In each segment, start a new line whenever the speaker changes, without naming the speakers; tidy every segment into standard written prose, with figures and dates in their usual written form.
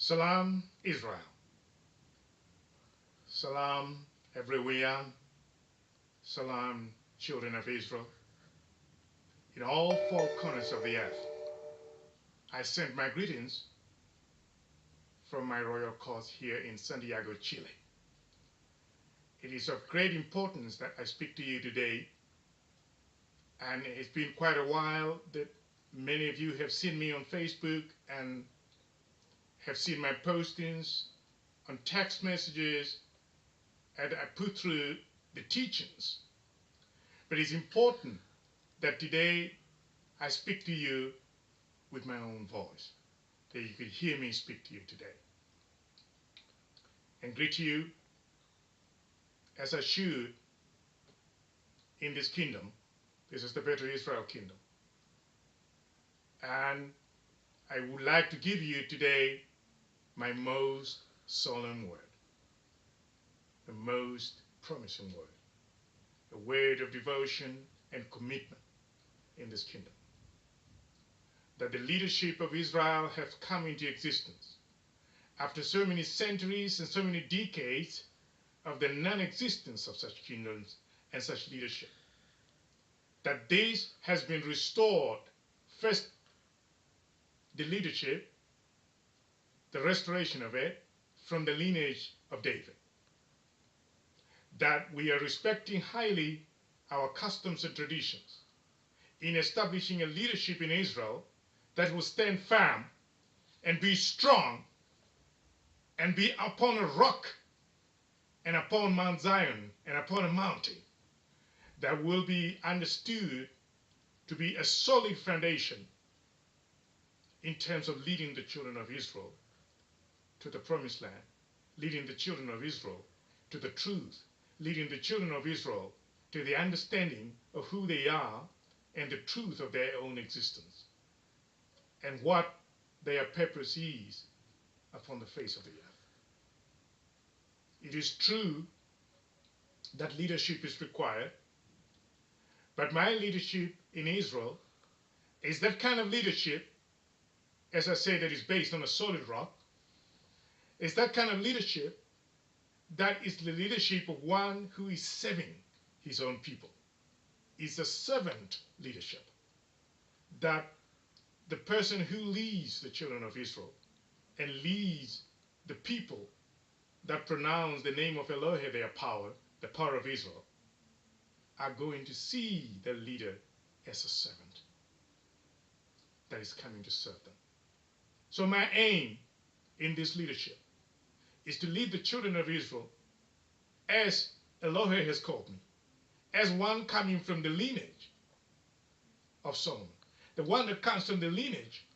Salam, Israel. Salam, everywhere. Salam, children of Israel. In all four corners of the earth, I send my greetings from my royal court here in Santiago, Chile. It is of great importance that I speak to you today, and it's been quite a while that many of you have seen me on Facebook and have seen my postings on text messages, and I put through the teachings. But it's important that today I speak to you with my own voice, that you could hear me speak to you today. And greet you as I should in this kingdom. This is the Beta Israel kingdom. And I would like to give you today my most solemn word, the most promising word, a word of devotion and commitment in this kingdom. That the leadership of Israel has come into existence after so many centuries and so many decades of the non-existence of such kingdoms and such leadership. That this has been restored, first the leadership, the restoration of it from the lineage of David. That we are respecting highly our customs and traditions in establishing a leadership in Israel that will stand firm and be strong and be upon a rock and upon Mount Zion and upon a mountain that will be understood to be a solid foundation in terms of leading the children of Israel to the promised land, leading the children of Israel to the truth, leading the children of Israel to the understanding of who they are and the truth of their own existence and what their purpose is upon the face of the earth. It is true that leadership is required, but my leadership in Israel is that kind of leadership, as I say, that is based on a solid rock. It's that kind of leadership that is the leadership of one who is serving his own people. It's a servant leadership. That the person who leads the children of Israel and leads the people that pronounce the name of Elohe, their power, the power of Israel, are going to see the leader as a servant that is coming to serve them. So my aim in this leadership is to lead the children of Israel as Elohe has called me, as one coming from the lineage of Solomon, the one that comes from the lineage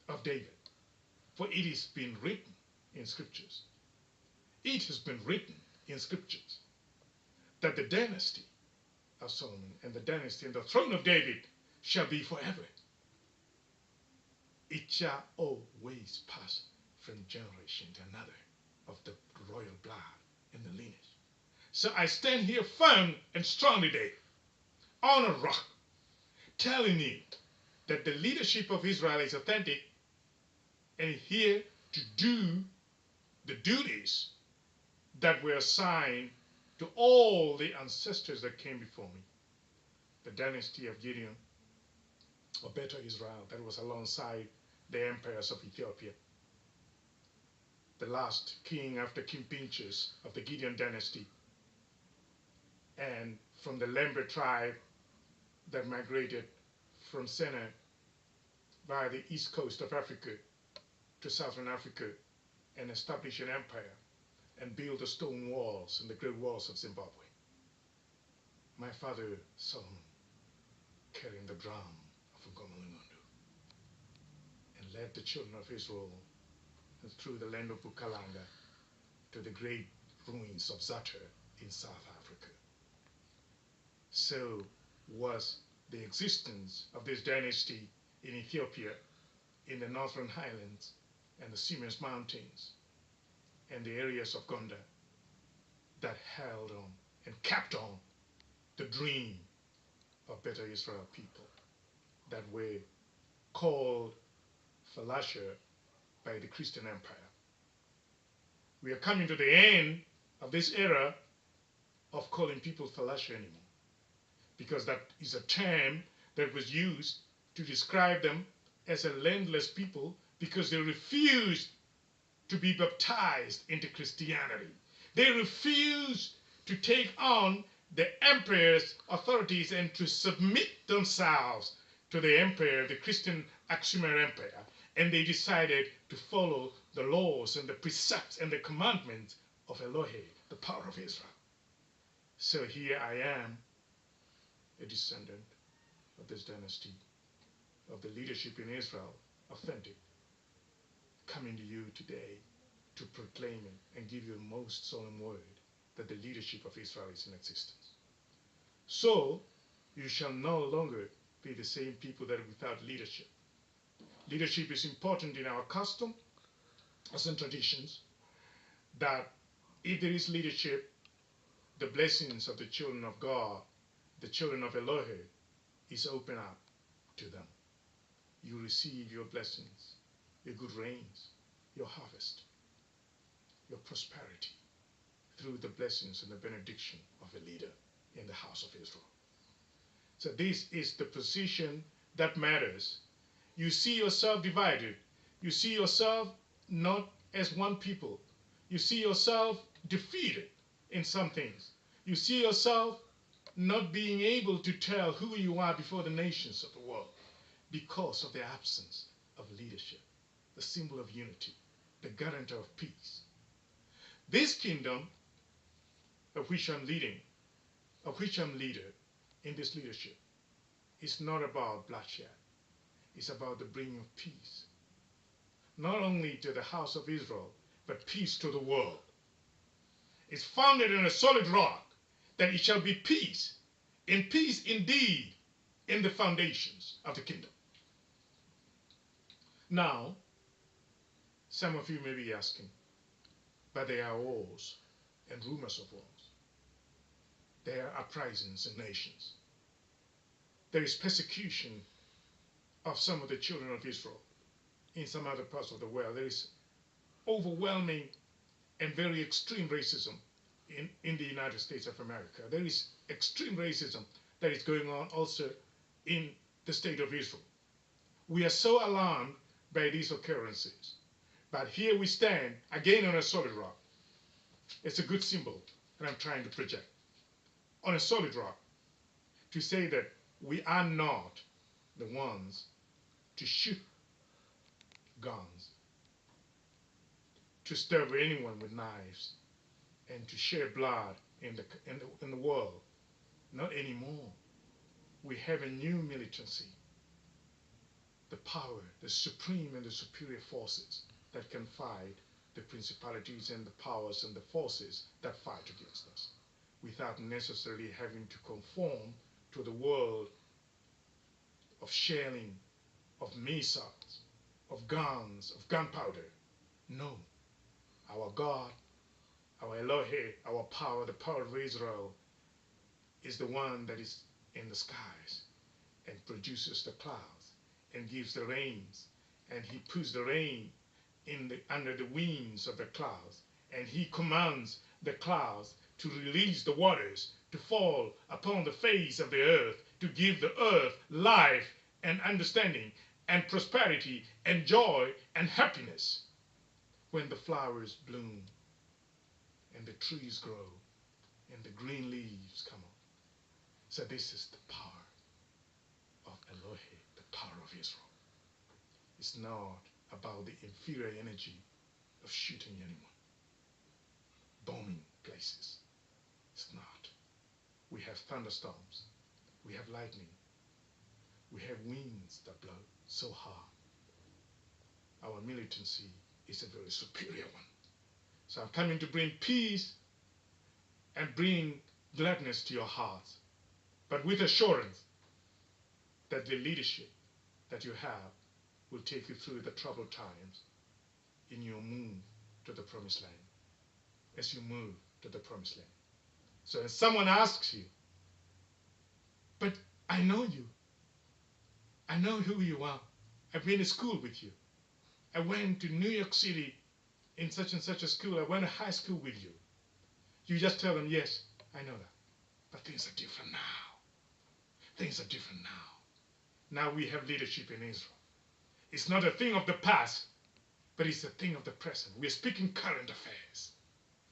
of David. For it has been written in scriptures. It has been written in scriptures that the dynasty of Solomon and the dynasty and the throne of David shall be forever. It shall always pass from generation to another of the royal blood and the lineage. So I stand here firm and strong today on a rock, telling you that the leadership of Israel is authentic and here to do the duties that were assigned to all the ancestors that came before me. The dynasty of Gideon, or Beta Israel, that was alongside the empires of Ethiopia. The last king after King Pinchas of the Gideon dynasty, and from the Lemba tribe that migrated from Sena via the east coast of Africa to Southern Africa and established an empire and build the stone walls and the great walls of Zimbabwe. My father Solomon carrying the drum of Ugomalingondo and led the children of Israel through the land of Bukalanga to the great ruins of Zata in South Africa. So was the existence of this dynasty in Ethiopia, in the northern highlands and the Siemens Mountains and the areas of Gonda that held on and kept on the dream of Beta Israel people that were called Falasha by the Christian Empire. We are coming to the end of this era of calling people Falasha anymore, because that is a term that was used to describe them as a landless people because they refused to be baptized into Christianity. They refused to take on the emperor's authorities and to submit themselves to the emperor, the Christian Aksumite Empire, and they decided to follow the laws and the precepts and the commandments of Elohe, the power of Israel. So here I am, a descendant of this dynasty, of the leadership in Israel, authentic, coming to you today to proclaim it and give you the most solemn word that the leadership of Israel is in existence. So you shall no longer be the same people that are without leadership. Leadership is important in our custom, as in traditions, that if there is leadership, the blessings of the children of God, the children of Elohe, is open up to them. You receive your blessings, your good rains, your harvest, your prosperity through the blessings and the benediction of a leader in the house of Israel. So this is the position that matters. You see yourself divided. You see yourself not as one people. You see yourself defeated in some things. You see yourself not being able to tell who you are before the nations of the world because of the absence of leadership, the symbol of unity, the guarantor of peace. This kingdom of which I'm leading, of which I'm leader in this leadership, is not about bloodshed. It's about the bringing of peace, not only to the house of Israel, but peace to the world. It's founded on a solid rock, that it shall be peace, and peace indeed in the foundations of the kingdom. Now, some of you may be asking, but there are wars and rumors of wars. There are uprisings in nations. There is persecution of some of the children of Israel in some other parts of the world. There is overwhelming and very extreme racism in the United States of America. There is extreme racism that is going on also in the state of Israel. We are so alarmed by these occurrences. But here we stand again on a solid rock. It's a good symbol that I'm trying to project. On a solid rock, to say that we are not the ones to shoot guns, to stab anyone with knives, and to shed blood in the world. Not anymore. We have a new militancy. The power, the supreme and the superior forces that can fight the principalities and the powers and the forces that fight against us, without necessarily having to conform to the world of shelling, of missiles, of guns, of gunpowder. No. Our God, our Elohe, our power, the power of Israel, is the one that is in the skies and produces the clouds and gives the rains, and he puts the rain under the wings of the clouds, and he commands the clouds to release the waters to fall upon the face of the earth, to give the earth life and understanding and prosperity and joy and happiness when the flowers bloom and the trees grow and the green leaves come up. So this is the power of Elohe, the power of Israel. It's not about the inferior energy of shooting anyone, bombing places. It's not. We have thunderstorms. We have lightning. We have winds that blow so hard. Our militancy is a very superior one. So I'm coming to bring peace and bring gladness to your hearts, but with assurance that the leadership that you have will take you through the troubled times in your move to the promised land, as you move to the promised land. So if someone asks you, but I know you. I know who you are. I've been to school with you. I went to New York City in such and such a school. I went to high school with you. You just tell them, yes, I know that. But things are different now. Things are different now. Now we have leadership in Israel. It's not a thing of the past, but it's a thing of the present. We're speaking current affairs.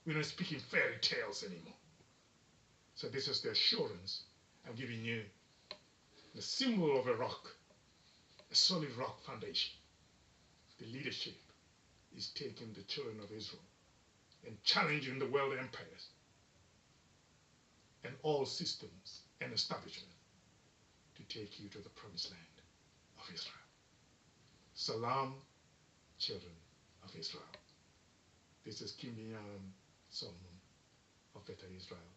We're not speaking fairy tales anymore. So this is the assurance I'm giving you. The symbol of a rock, a solid rock foundation. The leadership is taking the children of Israel and challenging the world empires and all systems and establishments to take you to the promised land of Israel. Salam, children of Israel. This is King Binyam Selamun of Beta Esrael,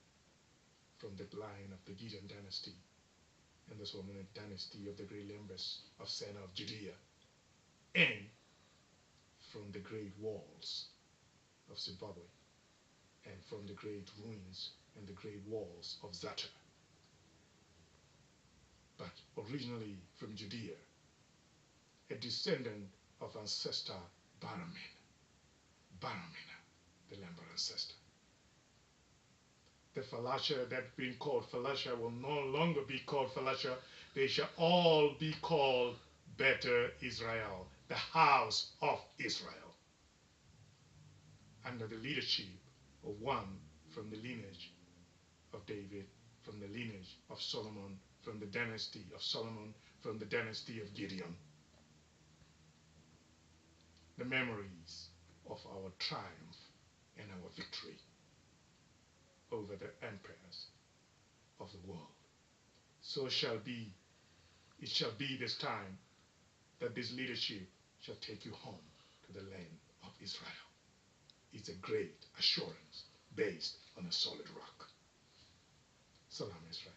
from the line of the Gideon dynasty and the Solomonic dynasty of the great lembas of Sena of Judea, and from the great walls of Zimbabwe, and from the great ruins and the great walls of Zata. But originally from Judea, a descendant of ancestor BAMWENYE, the lemba ancestor. The Falasha that being called Falasha will no longer be called Falasha. They shall all be called Beta Esrael, the house of Israel, under the leadership of one from the lineage of David, from the lineage of Solomon, from the dynasty of Solomon, from the dynasty of Gideon. The memories of our triumph and our victory over the empires of the world. So it shall be this time that this leadership shall take you home to the land of Israel. It's a great assurance based on a solid rock. Salam Israel.